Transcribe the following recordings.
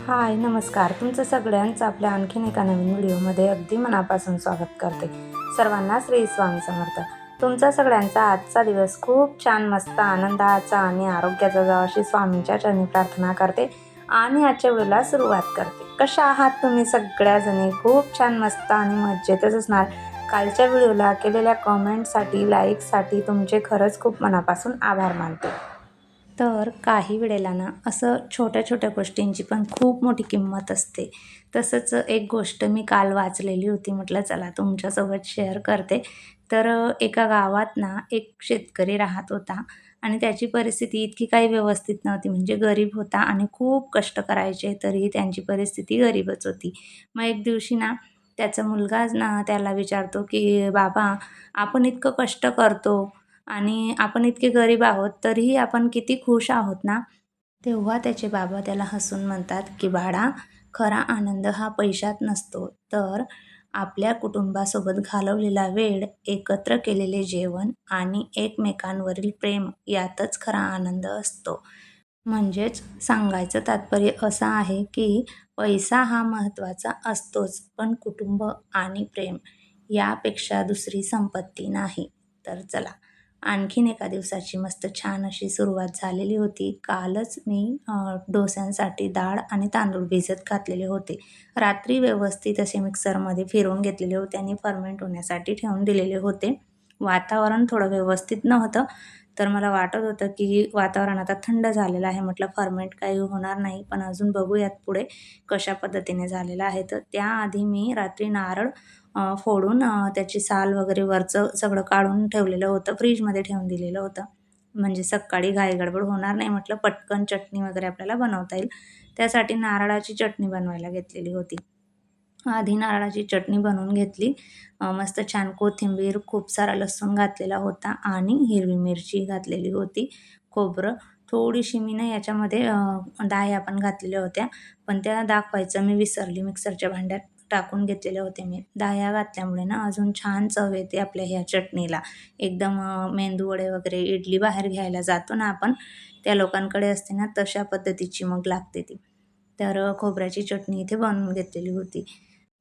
हाय नमस्कार. तुमचं सगळ्यांचं आपल्या आणखीन एका नवीन व्हिडिओमध्ये अगदी मनापासून स्वागत करते. सर्वांना श्री स्वामी समर्थ. तुमचा सगळ्यांचा आजचा दिवस खूप छान मस्त आनंदाचा आणि आरोग्याचा जावो अशी स्वामींच्या चरणी प्रार्थना करते आणि आजच्या व्हिडिओला सुरुवात करते. कशा आहात तुम्ही सगळ्याजणी? खूप छान मस्त आणि मजेतच असणार. कालच्या व्हिडिओला केलेल्या कॉमेंटसाठी लाईकसाठी तुमचे खरंच खूप मनापासून आभार मानते. तर काही वेळेला ना असं छोट्या छोट्या गोष्टींची पण खूप मोठी किंमत असते. तसंच एक गोष्ट मी काल वाचलेली होती, म्हटलं चला तुमच्यासोबत शेअर करते. तर एका गावात ना एक शेतकरी राहत होता आणि त्याची परिस्थिती इतकी काही व्यवस्थित नव्हती, म्हणजे गरीब होता आणि खूप कष्ट करायचे तरीही त्यांची परिस्थिती गरीबच होती. मग एक दिवशी ना त्याचा मुलगा ना त्याला विचारतो की बाबा, आपण इतकं कष्ट करतो आणि आपण इतके गरीब आहोत, तरीही आपण किती खुश आहोत ना. तेव्हा त्याचे बाबा त्याला हसून म्हणतात, की "बाळा, खरा आनंद हा पैशात नसतो, तर आपल्या कुटुंबासोबत घालवलेला वेळ, एकत्र केलेले जेवण आणि एकमेकांवरील प्रेम यातच खरा आनंद असतो." म्हणजेच सांगायचं तात्पर्य असं आहे, की पैसा हा महत्त्वाचा असतोच, पण कुटुंब आणि प्रेम यापेक्षा दुसरी संपत्ती नाही. तर चला, आणखीन एका दिवसाची मस्त छान अशी सुरुवात झालेली होती. कालच मी डोस्यांसाठी डाळ आणि तांदूळ भिजत घातलेले होते. रात्री व्यवस्थित असे मिक्सरमध्ये फिरवून घेतलेले होते आणि फर्मेंट होण्यासाठी ठेवून दिलेले होते. वातावरण थोडं व्यवस्थित नव्हतं, तर मला वाटत होतं की वातावरण आता थंड झालेलं आहे. म्हटलं फर्मेंट काही होणार नाही, पण अजून बघूयात पुढे कशा पद्धतीने झालेलं आहे. तर त्याआधी मी रात्री नारळ फोडून त्याची साल वगैरे वरचं सगळं काढून ठेवलेलं होतं. फ्रीजमध्ये ठेवून दिलेलं होतं. म्हणजे सकाळी घाई-गडबड होणार नाही, म्हटलं पटकन चटणी वगैरे आपल्याला बनवता येईल. त्यासाठी नारळाची चटणी बनवायला घेतलेली होती. आधी नारळाची चटणी बनवून घेतली. मस्त छान कोथिंबीर, खूप सारा लसूण घातलेला होता आणि हिरवी मिरची घातलेली होती. खोबरं, थोडीशी मी ना याच्यामध्ये डाळ्या पण घातलेल्या होत्या, पण त्या दाखवायचं मी विसरली. मिक्सरच्या भांड्यात टाकून घेतलेले होते मी. डाळ्या घातल्यामुळे ना अजून छान चव येते आपल्या ह्या चटणीला. एकदम मेंदूवडे वगैरे इडली बाहेर घ्यायला जातो ना आपण, त्या लोकांकडे असते ना तशा पद्धतीची मग लागते ती. तर खोबऱ्याची चटणी इथे बनवून घेतलेली होती.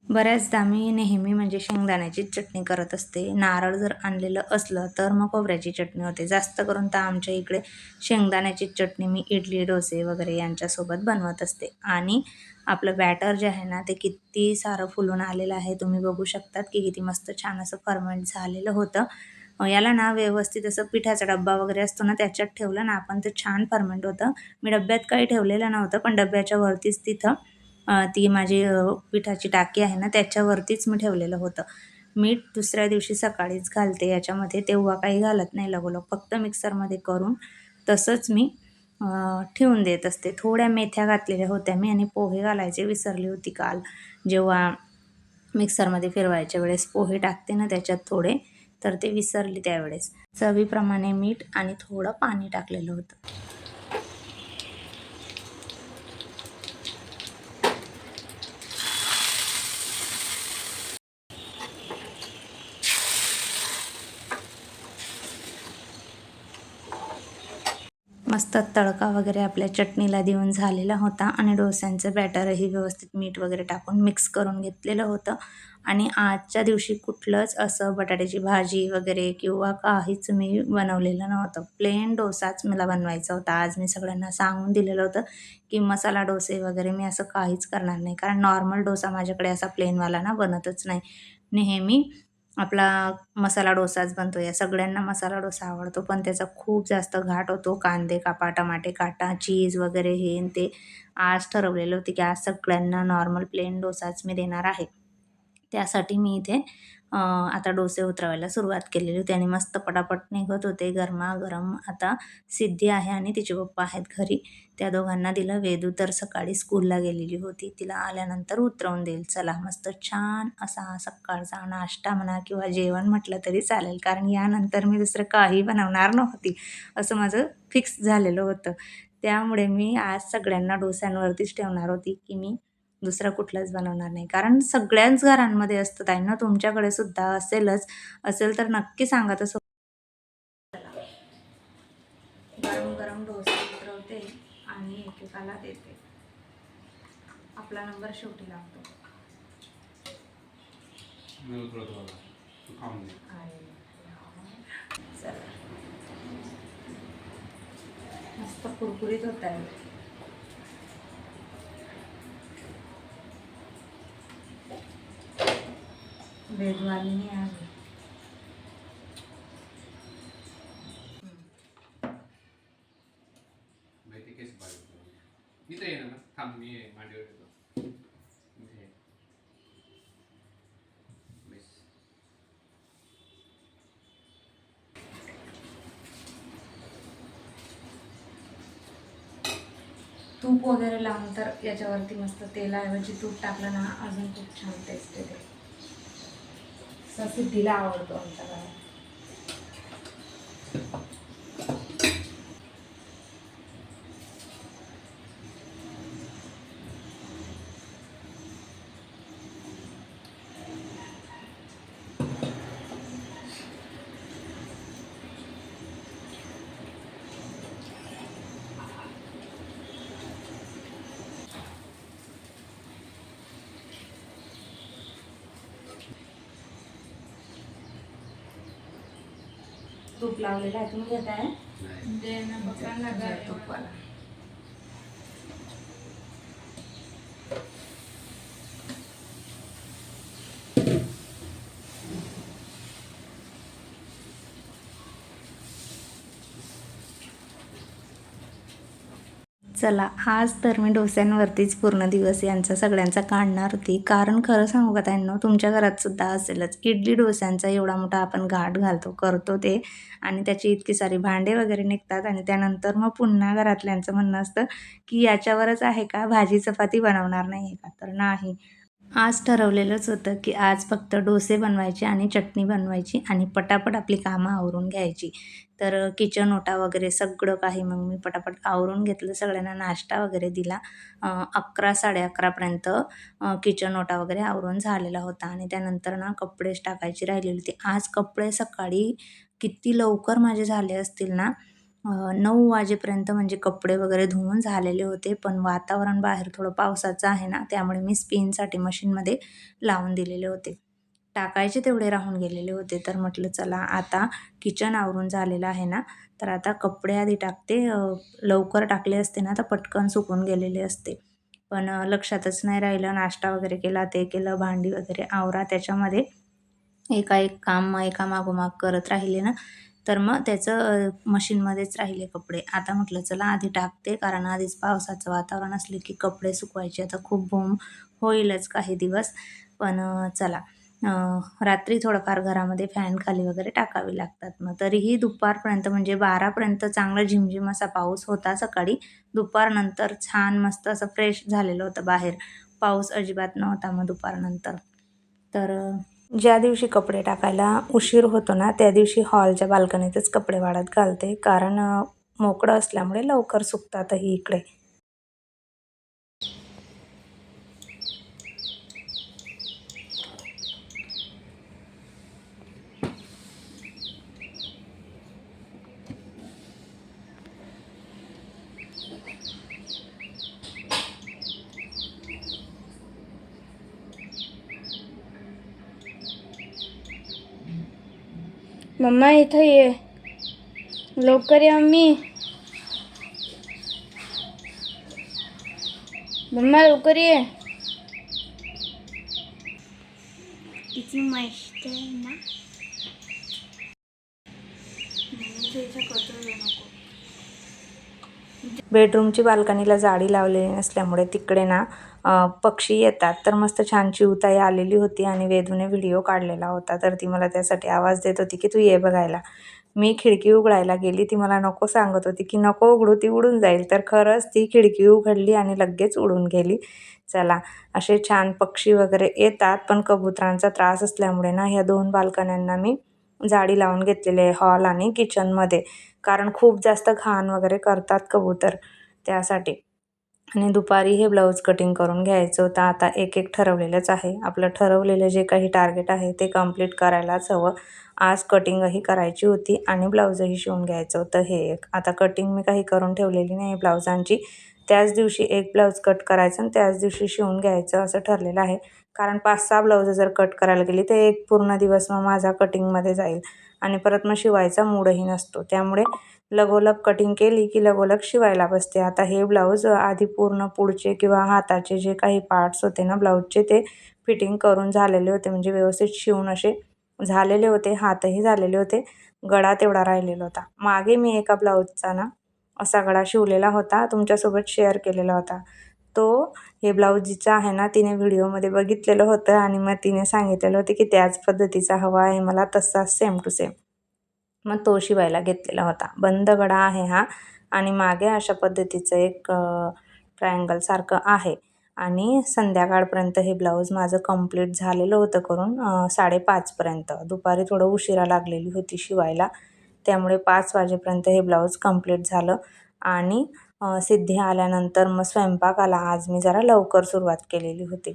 बऱ्याचदा मी नेहमी म्हणजे शेंगदाण्याचीच चटणी करत असते. नारळ जर आणलेलं असलं तर मग खोबऱ्याची चटणी होते. जास्त करून तर आमच्या इकडे शेंगदाण्याची चटणी मी इडली, डोसे वगैरे यांच्यासोबत बनवत असते. आणि आपलं बॅटर जे आहे ना, ते किती सारं फुलून आलेलं आहे. तुम्ही बघू शकतात की किती मस्त छान असं फर्मेंट झालेलं होतं. याला ना व्यवस्थित असं पिठाचा डब्बा वगैरे असतो ना, त्याच्यात ठेवलं ना आपण तर छान फर्मेंट होतं. मी डब्यात काही ठेवलेलं नव्हतं, पण डब्याच्या वरतीच तिथं ती माझी पिठाची टाकी आहे ना, त्याच्यावरतीच मी ठेवलेलं होतं. मीठ दुसऱ्या दिवशी सकाळीच घालते याच्यामध्ये, तेव्हा काही घालत नाही लगोलग. फक्त मिक्सरमध्ये करून तसंच मी ठेवून देत असते. थोड्या मेथ्या घातलेल्या होत्या मी आणि पोहे घालायचे विसरली होती काल. जेव्हा मिक्सरमध्ये फिरवायच्या वेळेस पोहे टाकते ना त्याच्यात थोडे, तर ते विसरली त्यावेळेस. चवीप्रमाणे मीठ आणि थोडं पाणी टाकलेलं होतं. मस्त तडका वगैरे आपल्या चटणीला देऊन झालेला होता आणि डोस्यांचं बॅटरही व्यवस्थित मीठ वगैरे टाकून मिक्स करून घेतलेलं होतं. आणि आजच्या दिवशी कुठलंच असं बटाट्याची भाजी वगैरे किंवा काहीच मी बनवलेलं नव्हतं. प्लेन डोसाच मला बनवायचा होता. आज मी सगळ्यांना सांगून दिलेलं होतं, की मसाला डोसे वगैरे मी असं काहीच करणार नाही. कारण नॉर्मल डोसा माझ्याकडे असा प्लेनवाला ना बनतच नाही. नेहमी आपला मसाला डोसाच बनतो. या सगळ्यांना मसाला डोसा आवडतो, पण त्याचा खूप जास्त घाट होतो. कांदे कापा, टमाटे काटा, चीज वगैरे हे आणि ते. आज ठरवलेलं होतं, की आज सगळ्यांना नॉर्मल प्लेन डोसाच मी देणार आहे. त्यासाठी मी इथे आता डोसे उतरवायला सुरुवात केलेली होती आणि मस्त पटापट निघत होते गरमागरम. आता सिद्धी आहे आणि तिचे पप्पा आहेत घरी. त्या दोघांना दिलं. वेदू तर सकाळी स्कूलला गेलेली होती. तिला आल्यानंतर उतरवून देईल. चला मस्त छान असा सकाळचा नाश्ता म्हणा किंवा जेवण म्हटलं तरी चालेल. कारण यानंतर मी दुसरं काही बनवणार नव्हती. असं माझं फिक्स झालेलं होतं. त्यामुळे मी आज सगळ्यांना डोस्यांवरतीच ठेवणार होती, की मी दुसरं कुठलंच बनवणार नाही. कारण सगळ्याच घरांमध्ये असतं ताईंनो, तुमच्याकडे सुद्धा असेलच. असेल तर नक्की सांगा. तसं गरम गरम डोसे उतरवते आणि एकेकाला देते. आपला नंबर शेवटी लागतो. चला मस्त कुरकुरीत होत आहे. वेदवाली नाही आहे. इथे ये ना, थांब मी मांडीवर येतो. इथे बेस. तूप वगैरे लावून तर याच्यावरती मस्त तेलाऐवजी तूप टाकलं ना अजून खूप छान टेस्ट येते. सिद्धीला आवडतो आमच्या घरात. तूप लावलेलं आहे, तुम्ही घेत आहे तुपवाला. चला आज तर मी डोस्यांवरतीच पूर्ण दिवस यांचा सगळ्यांचा काढणार होती. कारण खरं सांगू का त्यांना, तुमच्या घरात सुद्धा असेलच इडली डोस्यांचा एवढा मोठा आपण घाट घालतो करतो ते, आणि त्याची इतकी सारी भांडे वगैरे निघतात आणि त्यानंतर मग पुन्हा घरातल्यांचं म्हणणं असतं की याच्यावरच आहे का, भाजी चपाती बनवणार नाही आहे का. तर नाही, आज ठरवलेलंच होतं की आज फक्त डोसे बनवायचे आणि चटणी बनवायची आणि पटापट आपली कामं आवरून घ्यायची. तर किचन ओटा वगैरे सगळं काही मग मी पटापट आवरून घेतलं. सगळ्यांना नाश्ता वगैरे दिला. 11 11:30पर्यंत किचन ओटा वगैरे आवरून झालेला होता आणि त्यानंतर ना कपडेच टाकायची राहिलेली होती. आज कपडे सकाळी किती लवकर माझे झाले असतील ना, 9 वाजेपर्यंत म्हणजे कपडे वगैरे धुवून झालेले होते. पण वातावरण बाहेर थोडं पावसाचं आहे ना, त्यामुळे मी स्पिनसाठी मशीनमध्ये लावून दिलेले होते. टाकायचे तेवढे राहून गेलेले होते. तर म्हटलं चला आता किचन आवरून झालेलं आहे ना, तर आता कपडे आधी टाकते. लवकर टाकले असते ना तर पटकन सुकून गेलेले असते. पण लक्षातच नाही राहिलं. नाश्ता वगैरे केला, ते केलं, भांडी वगैरे आवरा. त्याच्यामध्ये एक काम एका मागोमाग करत राहिले ना, तर मग त्याचं मशीनमध्येच राहिले कपडे. आता म्हटलं चला आधी टाकते, कारण आधीच पावसाचं वातावरण असले की कपडे सुकवायचे आता खूप बोंब होईलच काही दिवस. पण चला रात्री थोडंफार घरामध्ये फॅन खाली वगैरे टाकावी लागतात. मग तरीही दुपारपर्यंत म्हणजे 12पर्यंत चांगला झिमझिम असा पाऊस होता सकाळी. दुपारनंतर छान मस्त असं फ्रेश झालेलं होतं बाहेर. पाऊस अजिबात नव्हता मग दुपारनंतर. तर ज्या दिवशी कपडे टाकायला उशीर होतो ना, त्या दिवशी हॉलच्या बाल्कनीतच कपडे वाळत घालते. कारण मोकळं असल्यामुळे लवकर सुकतातही इकडे. मम्मा इथं ये, लवकर ये मम्मी. मम्मा लवकर ये. किती मस्त आहे ना. बेडरूमची बाल्कनीला जाळी लावलेली नसल्यामुळे तिकडे ना पक्षी येतात. तर मस्त छान चिवताई आलेली होती आणि वेदूने व्हिडिओ काढलेला होता. तर ती मला त्यासाठी आवाज देत होती की तू ये बघायला. मी खिडकी उघडायला गेली, ती मला नको सांगत होती की नको उघडू, ती उडून जाईल. तर खरंच ती खिडकी उघडली आणि लगेच उडून गेली. चला, असे छान पक्षी वगैरे येतात. पण कबुतरांचा त्रास असल्यामुळे ना ह्या 2 बाल्कन्यांना मी जाळी लावून घेतलेली आहे, हॉल आणि किचनमध्ये. कारण खूप जास्त घाण वगैरे करतात कबूतर, त्यासाठी. आणि दुपारी हे ब्लाऊज कटिंग करून घ्यायचं होतं. आता एक ठरवलेलंच आहे. आपलं ठरवलेलं जे काही टार्गेट आहे ते कंप्लीट करायलाच हवं. आज कटिंगही करायची होती आणि ब्लाऊजही शिवून घ्यायचं होतं हे एक. आता कटिंग मी काही करून ठेवलेली नाही ब्लाऊजांची. त्याच दिवशी एक ब्लाऊज कट करायचं आणि त्याच दिवशी शिवून घ्यायचं असं ठरलेलं आहे. कारण 5-6 ब्लाऊज जर कट करायला गेली तर एक पूर्ण दिवस मग माझा कटिंगमध्ये जाईल आणि परत मग शिवायचा मूडही नसतो. त्यामुळे लगोलग कटिंग केली की लगोलग शिवायला बसते. आता हे ब्लाऊज आधी पूर्ण पुढचे किंवा हाताचे जे काही पार्ट्स होते ना ब्लाऊजचे ते फिटिंग करून झालेले होते, म्हणजे व्यवस्थित शिवून असे झालेले होते. हातही झालेले होते. गळा तेवढा राहिलेला होता. मागे मी एका ब्लाऊजचा ना असा गळा शिवलेला होता, तुमच्यासोबत शेअर केलेला होता. तो हे ब्लाऊज जिचा आहे ना तिने व्हिडिओमध्ये बघितलेलं होतं आणि मग तिने सांगितलेलं होतं की त्याच पद्धतीचा हवा आहे मला, तसा सेम टू सेम. मग तो शिवायला घेतलेला होता. बंद गळा आहे हा आणि मागे अशा पद्धतीचं एक ट्रायंगलसारखं आहे आणि संध्याकाळपर्यंत हे ब्लाऊज माझं कंप्लीट झालेलं होतं करून 5:30पर्यंत. दुपारी थोडं उशिरा लागलेली होती शिवायला, त्यामुळे 5 वाजेपर्यंत हे ब्लाऊज कंप्लीट झालं आणि सिद्धी आल्यानंतर मग स्वयंपाकाला आज मी जरा लवकर सुरुवात केलेली होती.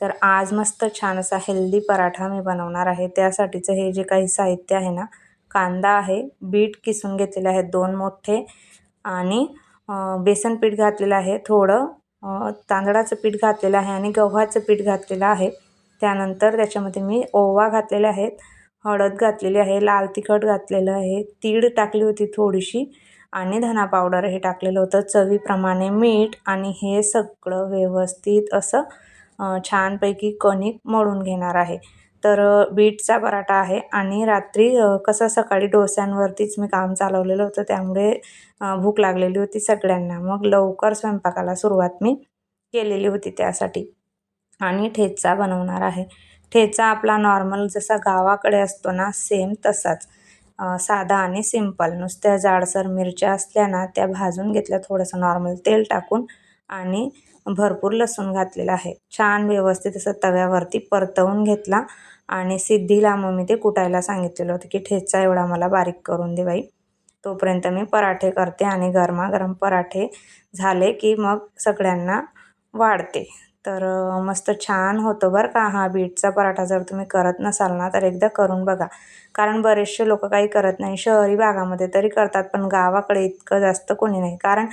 तर आज मस्त छान असा हेल्दी पराठा मी बनवणार आहे. त्यासाठीचं हे जे काही साहित्य आहे ना, कांदा आहे, बीट किसून घेतलेले आहेत 2 मोठे आणि बेसन पीठ घातलेलं आहे, थोडं तांदळाचं पीठ घातलेलं आहे आणि गव्हाचं पीठ घातलेलं आहे. त्यानंतर त्याच्यामध्ये मी ओवा घातलेले आहेत, हळद घातलेली आहे, लाल तिखट घातलेलं आहे, तीळ टाकली होती थोडीशी आणि धना पावडर हे टाकलेलं होतं, चवीप्रमाणे मीठ आणि हे सगळं व्यवस्थित असं छानपैकी कणिक मळून घेणार आहे. तर बीटचा पराठा आहे आणि रात्री कसं सकाळी डोस्यांवरतीच मी काम चालवलेलं होतं, त्यामुळे भूक लागलेली होती सगळ्यांना. मग लवकर स्वयंपाकाला सुरुवात मी केलेली होती त्यासाठी. आणि ठेचा बनवणार आहे. ठेचा आपला नॉर्मल जसा गावाकडे असतो ना सेम तसाच साधा आणि सिंपल. नुसत्या जाडसर मिरच्या असल्या ना त्या भाजून घेतल्या थोडंसं नॉर्मल तेल टाकून आणि भरपूर लसूण घातलेलं आहे. छान व्यवस्थित असं तव्यावरती परतवून घेतला आणि सिद्धीला मग मी ते कुटायला सांगितलेलं होतं की ठेचा एवढा मला बारीक करून दे बाई. तोपर्यंत मी पराठे करते आणि गरमागरम पराठे झाले की मग सगळ्यांना वाढते. तर मस्त छान होतो बरं का हा बीटचा पराठा. जर तुम्ही करत नसाल ना तर एकदा करून बघा. कारण बरेचसे लोक काही करत नाही. शहरी भागामध्ये तरी करतात पण गावाकडे इतकं जास्त कोणी नाही. कारण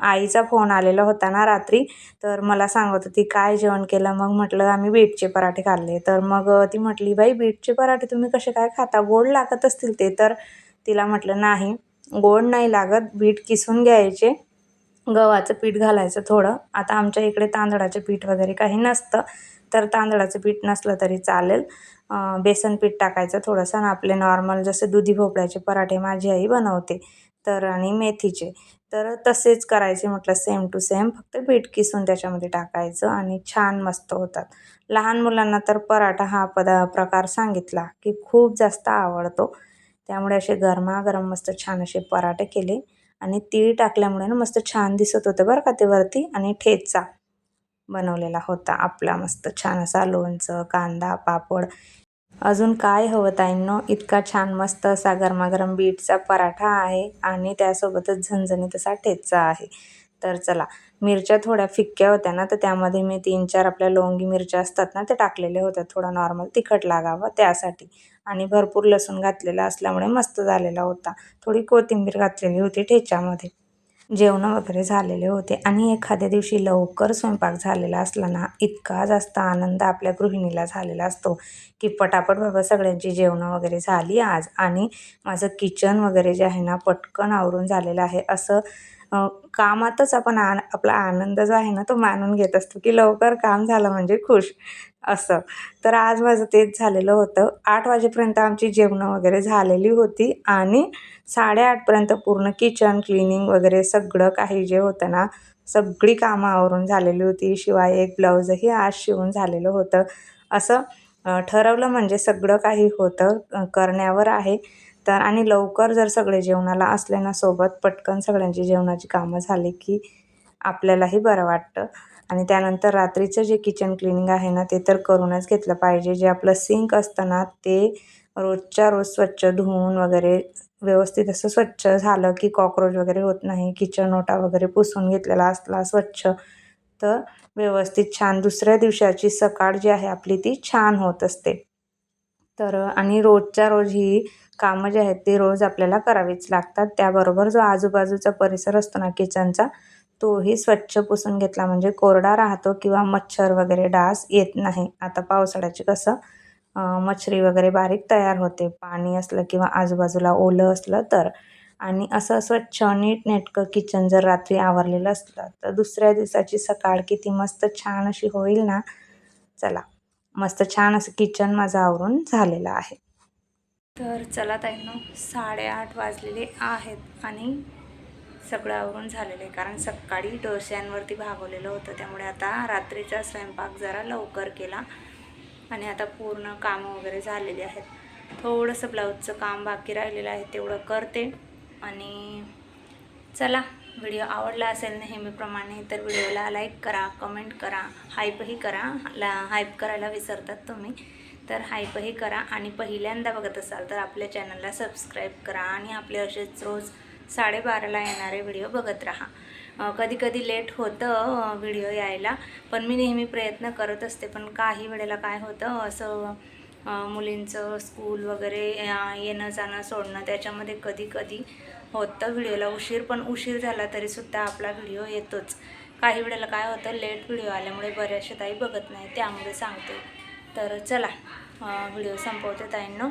आईचा फोन आलेला होता ना रात्री, तर मला सांगत होती काय जेवण केलं. मग म्हटलं आम्ही बीटचे पराठे खाल्ले. तर मग ती म्हटली बाई बीटचे पराठे तुम्ही कसे काय खाता, गोड लागत असतील ते. तर तिला म्हटलं नाही गोड नाही लागत, बीट किसून घ्यायचे, गव्हाचं पीठ घालायचं थोडं. आता आमच्या इकडे तांदळाचं पीठ वगैरे काही नसतं, तर तांदळाचं पीठ नसलं तरी चालेल. बेसन पीठ टाकायचं थोडंसं आणि आपले नॉर्मल जसे दुधी भोपळ्याचे पराठे माझी आई बनवते तर आणि मेथीचे, तर तसेच करायचे म्हटलं सेम टू सेम. फक्त पीठ किसून त्याच्यामध्ये टाकायचं आणि छान मस्त होतात. लहान मुलांना तर पराठा हा प्रकार सांगितला की खूप जास्त आवडतो. त्यामुळे असे गरमागरम मस्त छान असे पराठे केले आणि तीळ टाकल्यामुळे ना मस्त छान दिसत होतं बरं का ते वरती. आणि ठेचा बनवलेला होता आपला मस्त छान असा, लोणचं, कांदा, पापड. अजून काय हवं ताईंनो, इतका छान मस्त असा गरमागरम बीटचा पराठा आहे आणि त्यासोबतच झणझणीत असा ठेचा आहे. तर चला, मिरच्या थोड्या फिक्क्या होत्या ना तर त्यामध्ये मी 3-4 आपल्या लोंगी मिरच्या असतात ना ते टाकलेल्या होत्या, थोडा नॉर्मल तिखट लागावं त्यासाठी. आणि भरपूर लसूण घातलेला असल्यामुळे मस्त झालेला होता. थोडी कोथिंबीर घातलेली होती ठेच्यामध्ये. जेवणं वगैरे झालेले होते आणि एखाद्या दिवशी लवकर स्वयंपाक झालेला असला ना इतका जास्त आनंद आपल्या गृहिणीला झालेला असतो की पटापट बाबा सगळ्यांची जेवणं वगैरे झाली आज आणि माझं किचन वगैरे जे आहे ना पटकन आवरून झालेलं आहे. असं कामातच आपण आपला आनंद जो आहे ना तो मानून घेत असतो की लवकर काम झालं म्हणजे खुश असं. तर आज माझं तेच झालेलं होतं. 8 वाजेपर्यंत आमची जेवणं वगैरे झालेली होती आणि 8:30पर्यंत पूर्ण किचन क्लिनिंग वगैरे सगळं काही जे होतं ना सगळी कामं आवरून झालेली होती. शिवाय एक ब्लाऊजही आज शिवून झालेलं होतं. असं ठरवलं म्हणजे सगळं काही होतं करण्यावर आहे. तर आणि लवकर जर सगळे जेवणाला असले ना सोबत पटकन सगळ्यांची जेवणाची कामं झाली की आपल्यालाही बरं वाटतं. आणि त्यानंतर रात्रीचं जे किचन क्लिनिंग आहे ना ते तर करूनच घेतलं पाहिजे. जे आपलं सिंक असतं ना ते रोजच्या रोज स्वच्छ धुवून वगैरे व्यवस्थित असं स्वच्छ झालं की कॉक्रोच वगैरे होत नाही. किचन ओटा वगैरे पुसून घेतलेला असला स्वच्छ तर व्यवस्थित छान दुसऱ्या दिवसाची सकाळ जी आहे आपली ती छान होत असते. तर आणि रोजच्या रोज ही कामं जी आहेत ती रोज आपल्याला करावीच लागतात. त्याबरोबर जो आजूबाजूचा परिसर असतो ना किचनचा तोही स्वच्छ पुसून घेतला म्हणजे कोरडा राहतो किंवा मच्छर वगैरे डास येत नाही. आता पावसाळ्याचे कसं मच्छरी वगैरे बारीक तयार होते पाणी असलं किंवा आजूबाजूला ओलं असलं तर. आणि असं स्वच्छ नीटनेटकं किचन जर रात्री आवरलेलं असलं तर दुसऱ्या दिवसाची सकाळ किती मस्त छान अशी होईल ना. चला मस्त छान असं किचन माझं आवरून झालेलं आहे. तर चला ताईंनो 8:30 वाजलेले आहेत आणि सगळं आवरून झालेलं आहे कारण सकाळी डोश्यांवरती भागवलेलं होतं त्यामुळे आता रात्रीचा स्वयंपाक जरा लवकर केला आणि आता पूर्ण कामं वगैरे झालेली आहेत. थोडंसं ब्लाऊजचं काम बाकी राहिलेलं आहे तेवढं करते. आणि चला व्हिडिओ आवडला असेल नेहमीप्रमाणे तर व्हिडिओला लाईक करा, कमेंट करा, हाईपही करा. हाईप करायला विसरतात तुम्ही तर हाईपही करा. आणि पहिल्यांदा बघत असाल तर आपल्या चॅनलला सबस्क्राईब करा आणि आपले असेच रोज 12:30ला येणारे व्हिडिओ बघत राहा. कधी कधी लेट होतं व्हिडिओ यायला पण मी नेहमी प्रयत्न करत असते. पण काही वेळेला काय होतं असं मुलींचं स्कूल वगैरे येणं जाणं सोडणं त्याच्यामध्ये कधी कधी होतं व्हिडिओला उशीर. पण उशीर झाला तरीसुद्धा आपला व्हिडिओ येतोच. काही वेळेला काय होतं लेट व्हिडिओ आल्यामुळे बऱ्याचशा ताई बघत नाही त्यामुळे सांगते. तर चला व्हिडिओ संपवते ताईंनो.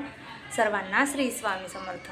सर्वांना श्री स्वामी समर्थ.